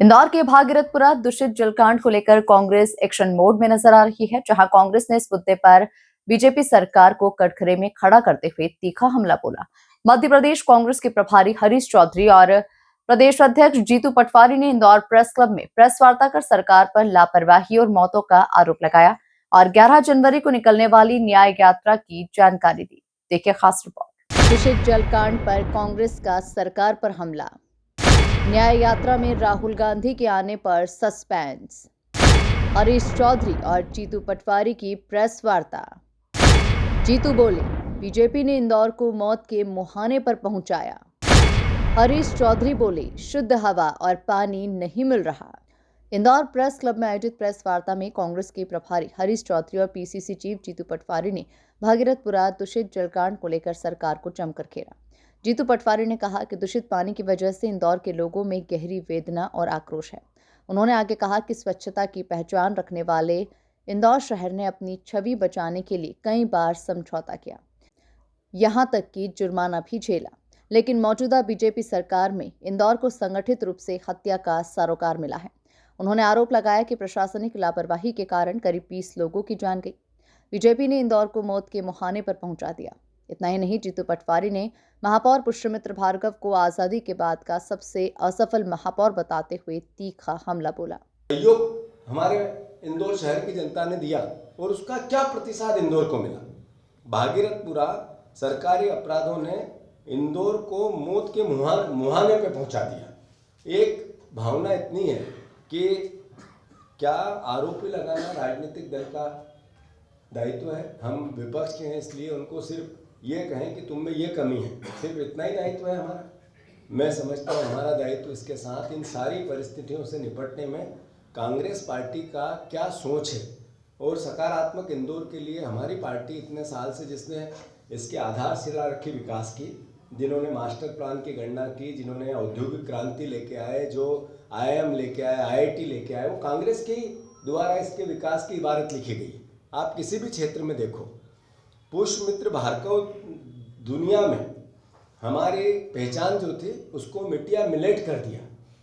इंदौर के भागीरथपुरा दूषित जलकांड को लेकर कांग्रेस एक्शन मोड में नजर आ रही है, जहां कांग्रेस ने इस मुद्दे पर बीजेपी सरकार को कटघरे में खड़ा करते हुए तीखा हमला बोला। मध्य प्रदेश कांग्रेस के प्रभारी हरीश चौधरी और प्रदेश अध्यक्ष जीतू पटवारी ने इंदौर प्रेस क्लब में प्रेस वार्ता कर सरकार पर लापरवाही और मौतों का आरोप लगाया और 11 जनवरी को निकलने वाली न्याय यात्रा की जानकारी दी। देखिए खास रिपोर्ट। दूषित जलकांड पर कांग्रेस का सरकार पर हमला। न्याय यात्रा में राहुल गांधी के आने पर सस्पेंस। हरीश चौधरी और जीतू पटवारी की प्रेस वार्ता। जीतू बोले, बीजेपी ने इंदौर को मौत के मुहाने पर पहुंचाया। हरीश चौधरी बोले, शुद्ध हवा और पानी नहीं मिल रहा। इंदौर प्रेस क्लब में आयोजित प्रेस वार्ता में कांग्रेस के प्रभारी हरीश चौधरी और पीसीसी चीफ जीतू पटवारी ने भागीरथपुरा दूषित जलकांड को लेकर सरकार को जमकर घेरा। जीतू पटवारी ने कहा कि दूषित पानी की वजह से इंदौर के लोगों में गहरी वेदना और आक्रोश है। उन्होंने आगे कहा कि स्वच्छता की पहचान रखने वाले इंदौर शहर ने अपनी छवि बचाने के लिए कई बार समझौता किया, यहाँ तक कि जुर्माना भी झेला, लेकिन मौजूदा बीजेपी सरकार में इंदौर को संगठित रूप से हत्या का सरोकार मिला है। उन्होंने आरोप लगाया कि प्रशासनिक लापरवाही के कारण करीब 20 लोगों की जान गई। बीजेपी ने इंदौर को मौत के मुहाने पर पहुंचा दिया। इतना ही नहीं, जीतू पटवारी ने महापौर पुष्यमित्र भार्गव को आजादी के बाद का सबसे असफल महापौर बताते हुए तीखा हमला बोला। सहयोग हमारे इंदौर शहर की जनता ने दिया और उसका क्या प्रतिसाद इंदौर को मिला। भागीरथपुरा सरकारी अपराधों ने इंदौर को मौत के मुहाने पे पहुंचा दिया। एक भावना इतनी है कि क्या आरोपी लगाना राजनीतिक दल का दायित्व है। हम विपक्ष के हैं, इसलिए उनको सिर्फ ये कहें कि तुम में ये कमी है, सिर्फ इतना ही दायित्व है हमारा। मैं समझता हूँ हमारा दायित्व इसके साथ इन सारी परिस्थितियों से निपटने में कांग्रेस पार्टी का क्या सोच है और सकारात्मक इंदौर के लिए हमारी पार्टी इतने साल से जिसने इसके आधारशिला रखी विकास की, जिन्होंने मास्टर प्लान की गणना की, जिन्होंने औद्योगिक क्रांति लेके आए, जो आईआईएम लेके आए, आईआईटी लेके आए, वो कांग्रेस के द्वारा इसके विकास की इबारत लिखी गई। आप किसी भी क्षेत्र में देखो, पुष्यमित्र भार्गव दुनिया में हमारी पहचान जो थी उसको मिटिया मिलेट कर दिया।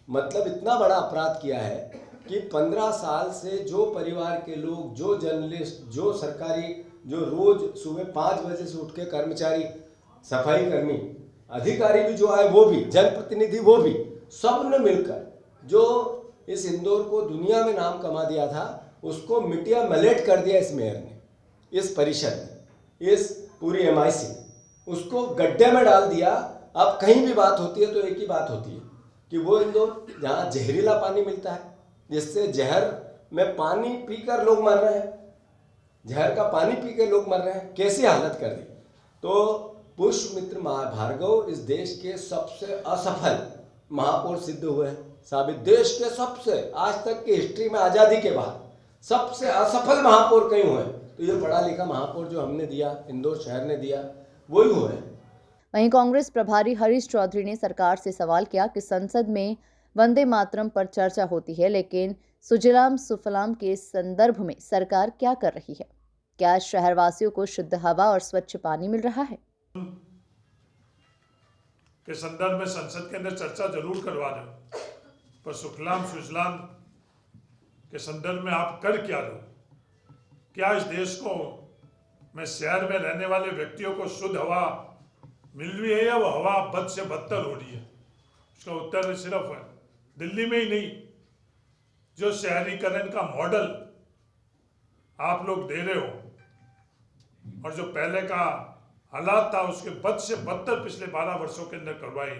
मतलब इतना बड़ा अपराध किया है कि 15 साल से जो परिवार के लोग, जो जर्नलिस्ट, जो सरकारी, जो रोज सुबह 5 बजे से उठ के कर्मचारी, सफाई कर्मी, अधिकारी भी जो आए, वो भी जनप्रतिनिधि, वो भी सब ने मिलकर जो इस इंदौर को दुनिया में नाम कमा दिया था, उसको मिटिया मिलेट कर दिया इस मेयर ने, इस परिषद ने, इस पूरी एमआईसी उसको गड्ढे में डाल दिया। अब कहीं भी बात होती है तो एक ही बात होती है कि वो इंदौर जहाँ जहरीला पानी मिलता है, जिससे जहर में पानी पीकर लोग मर रहे हैं, जहर का पानी पी के लोग मर रहे हैं, कैसी हालत कर दी। तो पुष्यमित्र भार्गव इस देश के सबसे असफल महापौर सिद्ध हुए हैं, साबित। देश के सबसे, आज तक की हिस्ट्री में आज़ादी के बाद सबसे असफल महापौर कहीं हुए, तो ये पढ़ा लिखा महापौर जो हमने दिया, इंदौर शहर ने दिया, वही हुए। वहीं कांग्रेस प्रभारी हरीश चौधरी ने सरकार से सवाल किया कि संसद में वंदे मातरम पर चर्चा होती है, लेकिन सुजलाम सुफलाम के संदर्भ में सरकार क्या कर रही है? क्या शहरवासियों को शुद्ध हवा और स्वच्छ पानी मिल रहा है? के संदर्भ में संसद के अंदर चर्चा जरूर करवा दो, पर सुखलाम सुजलाम के संदर्भ में आप कर क्या दो? क्या इस देश को में शहर में रहने वाले व्यक्तियों को शुद्ध हवा मिल रही है या वो हवा बद से बदतर हो रही है? उसका उत्तर सिर्फ है दिल्ली में ही नहीं, जो शहरीकरण का मॉडल आप लोग दे रहे हो और जो पहले का हालात था उसके बद से बदतर पिछले 12 वर्षों के अंदर करवाई,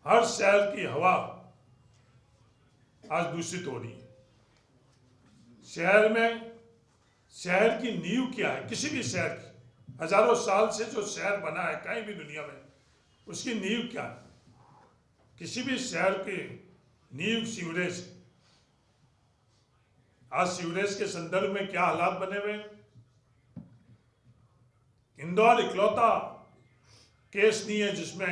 हर शहर की हवा आज दूषित हो रही है। शहर में, शहर की नींव क्या है? किसी भी शहर की हजारों साल से जो शहर बना है कहीं भी दुनिया में, उसकी नींव क्या है? किसी भी शहर की नींव सीवरेज। आज सीवरेज के संदर्भ में क्या हालात बने हुए? इंदौर इकलौता केस नहीं है जिसमें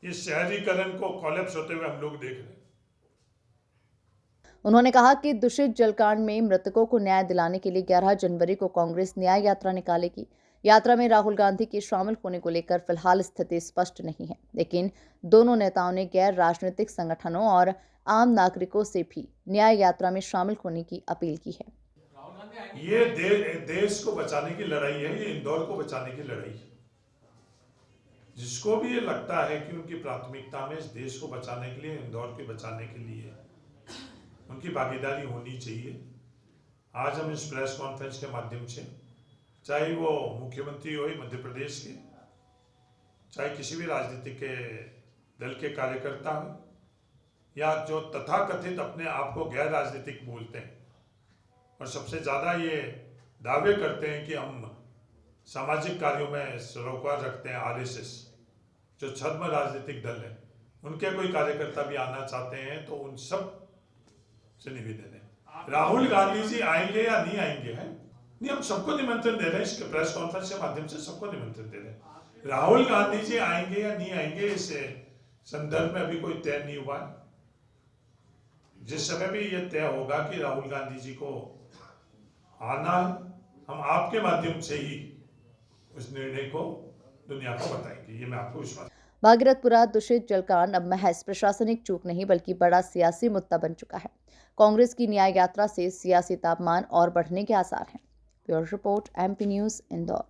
ये शहरीकरण को कोलैप्स होते हुए हम लोग देख रहे हैं। उन्होंने कहा कि दूषित जलकांड में मृतकों को न्याय दिलाने के लिए 11 जनवरी को कांग्रेस न्याय यात्रा निकालेगी। यात्रा में राहुल गांधी के शामिल होने को लेकर फिलहाल स्थिति स्पष्ट नहीं है, लेकिन दोनों नेताओं ने गैर राजनीतिक संगठनों और आम नागरिकों से भी न्याय यात्रा में शामिल होने की अपील की है। ये देश को बचाने की लड़ाई है, ये इंदौर को बचाने की लड़ाई है। जिसको भी ये लगता है कि उनकी प्राथमिकता में इस देश को बचाने के लिए, इंदौर के बचाने के लिए उनकी भागीदारी होनी चाहिए। आज हम इस प्रेस कॉन्फ्रेंस के माध्यम से, चाहे वो मुख्यमंत्री हो मध्य प्रदेश के, चाहे किसी भी राजनीतिक के दल के कार्यकर्ता हो, या जो तथाकथित अपने आप को गैर राजनीतिक बोलते हैं और सबसे ज़्यादा ये दावे करते हैं कि हम सामाजिक कार्यों में सरोकार रखते हैं, आरएसएस, जो छद्म राजनीतिक दल है, उनके कोई कार्यकर्ता भी आना चाहते हैं तो उन सब से निवेदन है, राहुल गांधी जी आएंगे या नहीं आएंगे, है नहीं, हम सबको निमंत्रण दे रहे हैं, इसके प्रेस कॉन्फ्रेंस के माध्यम से सबको निमंत्रण दे रहे हैं। राहुल गांधी जी आएंगे या नहीं आएंगे, इस संदर्भ में अभी कोई तय नहीं हुआ है। जिस समय भी ये तय होगा कि राहुल गांधी जी को आना है, हम आपके माध्यम से ही उस निर्णय को दुनिया को बताएंगे, ये मैं आपको विश्वास। भागीरथपुरा दूषित जलकांड अब महज प्रशासनिक चूक नहीं बल्कि बड़ा सियासी मुद्दा बन चुका है। कांग्रेस की न्याय यात्रा से सियासी तापमान और बढ़ने के आसार हैं। Bureau report, MP news, Indore.